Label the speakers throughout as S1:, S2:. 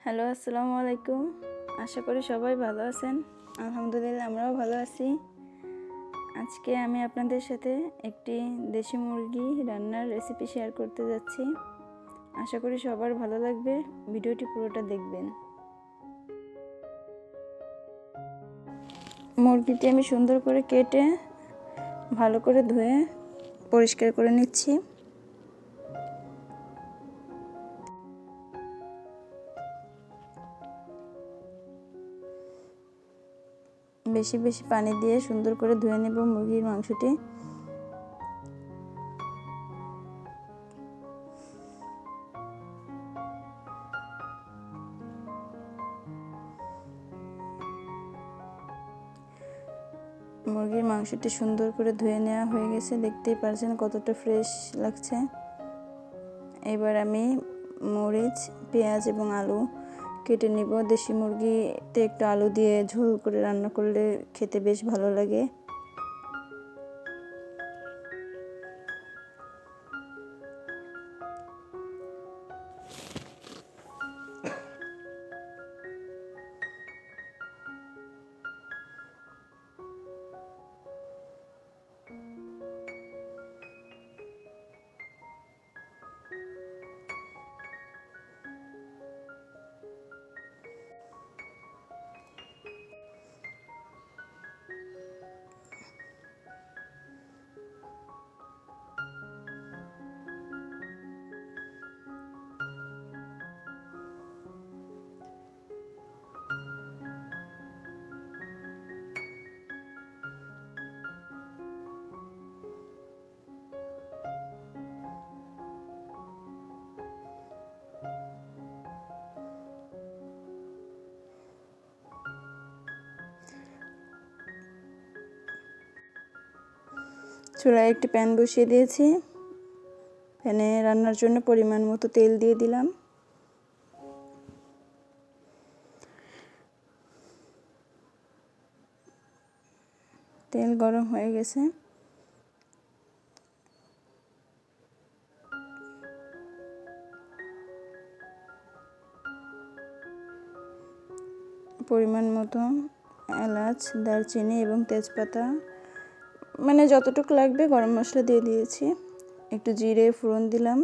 S1: Hello, আসসালামু আলাইকুম। আশা করি সবাই ভালো আছেন। আলহামদুলিল্লাহ আমরাও ভালো আছি। আজকে আমি আপনাদের সাথে একটি দেশি মুরগি রান্নার রেসিপি শেয়ার করতে যাচ্ছি। আশা করি সবার ভালো লাগবে। ভিডিওটি পুরোটা দেখবেন। মুরগিটি আমি সুন্দর করে কেটে ভালো করে ধুয়ে পরিষ্কার করে নিচ্ছি। বেশি বেশি পানি দিয়ে সুন্দর করে ধুয়ে নেব মুরগির মাংসটি। মুরগির মাংসটি সুন্দর করে ধুয়ে নেওয়া হয়ে গেছে, দেখতেই পারছেন কতটা ফ্রেশ লাগছে। এবার আমি মরিচ, পেঁয়াজ এবং আলু কেটে নিব। দেশি মুরগিতে একটু আলু দিয়ে ঝোল করে রান্না করলে খেতে বেশ ভালো লাগে। চুলায় একটি প্যান বসিয়ে দিয়েছি। প্যানে রান্নার জন্য পরিমাণ মতো তেল দিয়ে দিলাম। তেল গরম হয়ে গেছে। পরিমাণ মতো এলাচ, দারচিনি এবং তেজপাতা, মানে যতটুকু লাগবে গরম মশলা দিয়ে দিয়েছি। একটু জিরে ফোড়ন দিলাম,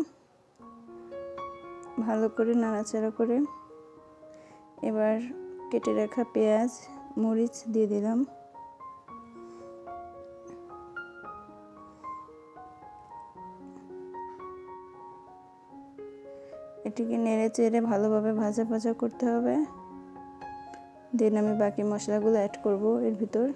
S1: ভালো করে নাড়াচাড়া করে এবার কেটে রাখা পেঁয়াজ, মরিচ দিয়ে দিলাম। এটিকে নেড়ে চেড়ে ভালোভাবে ভাজা ভাজা করতে হবে। দেন আমি বাকি মশলাগুলো অ্যাড করব এর ভিতর।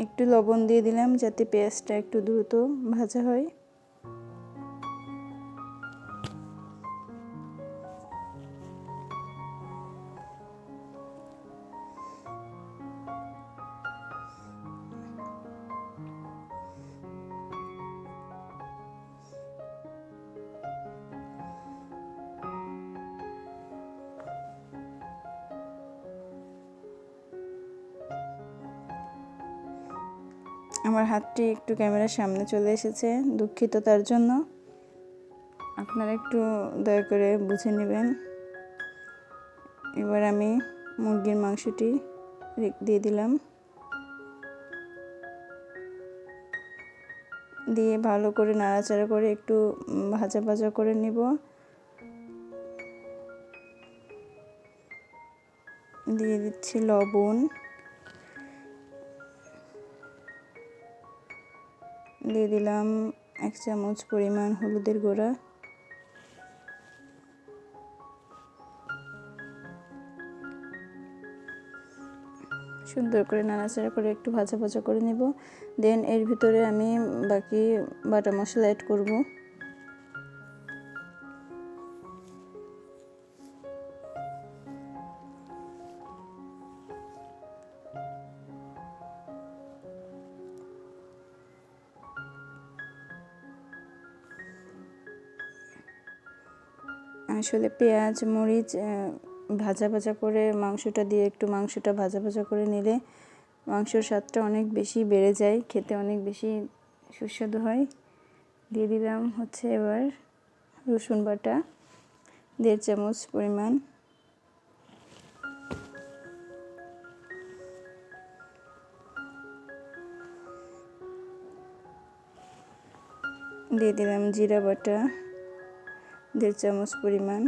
S1: একটু লবণ দিয়ে দিলাম যাতে পেঁয়াজটা একটু দ্রুত ভাজা হয়। আমার হাতটি একটু ক্যামেরার সামনে চলে এসেছে, দুঃখিত তার জন্য। আপনারা একটু দয়া করে বুঝে নেবেন। এবার আমি মুরগির মাংসটি দিয়ে দিলাম, দিয়ে ভালো করে নাড়াচাড়া করে একটু ভাজা ভাজা করে নিব। দিয়ে দিচ্ছি লবণ, দিয়ে দিলাম 1 চামচ পরিমাণ হলুদের গুঁড়া, সুন্দর করে নাড়াচাড়া করে একটু ভাজা ভাজা করে নেব। দেন এর ভিতরে আমি বাকি বাটা মশলা অ্যাড করব। আসলে পেঁয়াজ, মরিচ ভাজা ভাজা করে মাংসটা দিয়ে একটু মাংসটা ভাজা ভাজা করে নিলে মাংসর স্বাদটা অনেক বেশি বেড়ে যায়, খেতে অনেক বেশি সুস্বাদু হয়। দিয়ে দিলাম হচ্ছে এবার রসুন বাটা 1.5 চামচ পরিমাণ, দিয়ে দিলাম জিরা বাটা 1.5 চামচ পরিমাণ,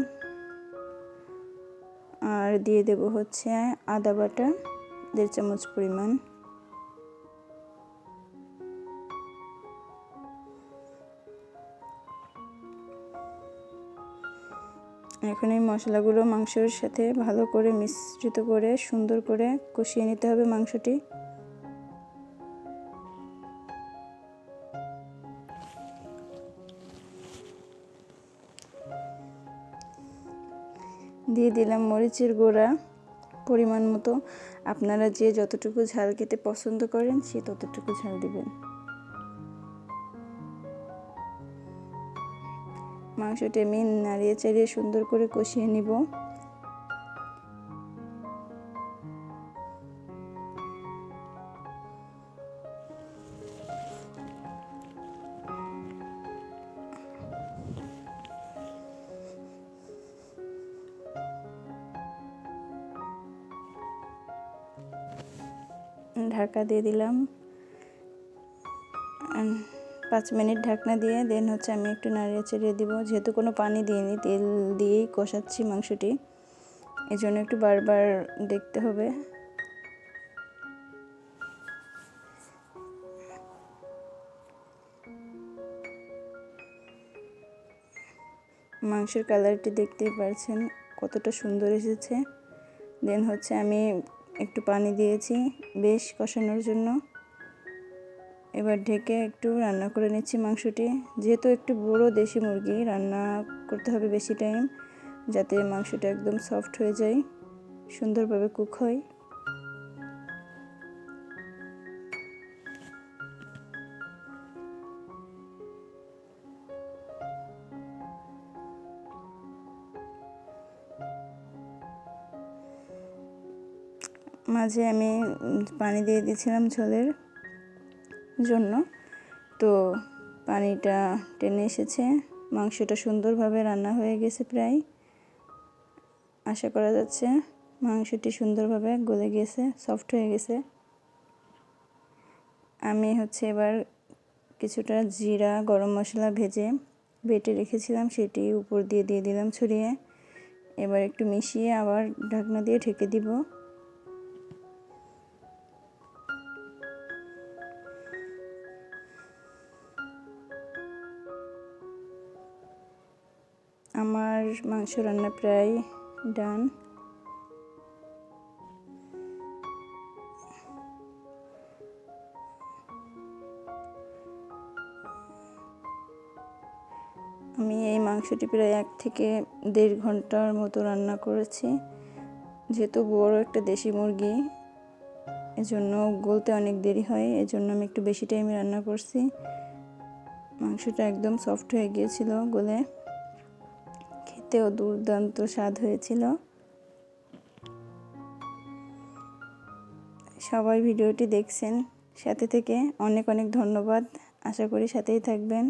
S1: আর দিয়ে দেব হচ্ছে আদা বাটা 1.5 চামচ পরিমাণ। এখন এই মশলাগুলো মাংসের সাথে ভালো করে মিশ্রিত করে সুন্দর করে কষিয়ে নিতে হবে মাংসটি। দিয়ে দিলাম মরিচের গুঁড়া পরিমাণ মতো, আপনারা যে যতটুকু ঝাল খেতে পছন্দ করেন সে ততটুকু ঝাল দিবেন। মাংসটি আমি নাড়িয়ে চাড়িয়ে সুন্দর করে কষিয়ে নিব। ঢাকা দিয়ে দিলাম 5 মিনিট ঢাকনা দিয়ে, দেন হচ্ছে আমি একটু নাড়িয়ে চাড়িয়ে দিব। যেহেতু কোনো পানি দিইনি, তেল দিয়েই কষাচ্ছি মাংসটি, এই জন্য একটু বারবার দেখতে হবে। মাংসের কালারটি দেখতেই পারছেন কতটা সুন্দর এসেছে। দেন হচ্ছে আমি একটু পানি দিয়েছি বেশ কষানোর জন্য। এবার ঢেকে একটু রান্না করে নিচ্ছি মাংসটি। যেহেতু একটু বড় দেশি মুরগি, রান্না করতে হবে বেশি টাইম, যাতে মাংসটা একদম সফট হয়ে যায়, সুন্দরভাবে কুক হয়। মাঝে আমি পানি দিয়ে দিয়েছিলাম ঝোলের জন্য, তো পানিটা টেনে এসেছে, মাংসটা সুন্দরভাবে রান্না হয়ে গেছে প্রায়। আশা করা যাচ্ছে মাংসটি সুন্দরভাবে গলে গেছে, সফট হয়ে গেছে। আমি হচ্ছে এবার কিছুটা জিরা গরম মশলা ভেজে বেটে রেখেছিলাম, সেটি উপর দিয়ে দিলাম ছড়িয়ে। এবার একটু মিশিয়ে আবার ঢাকনা দিয়ে ঢেকে দিব। আমার মাংস রান্না প্রায় ডান। আমি এই মাংসটি প্রায় 1 থেকে 1.5 ঘন্টার মতো রান্না করেছি। যেহেতু বড় একটা দেশি মুরগি, এজন্য গলতে অনেক দেরি হয়, এজন্য আমি একটু বেশি টাইমে রান্না করছি। মাংসটা একদম সফট হয়ে গিয়েছিল গলে, খেতেও দুর্দান্ত স্বাদ হয়েছিল। সবাই ভিডিওটি দেখছেন, সাথে থেকে অনেক অনেক ধন্যবাদ। আশা করি সাথেই থাকবেন।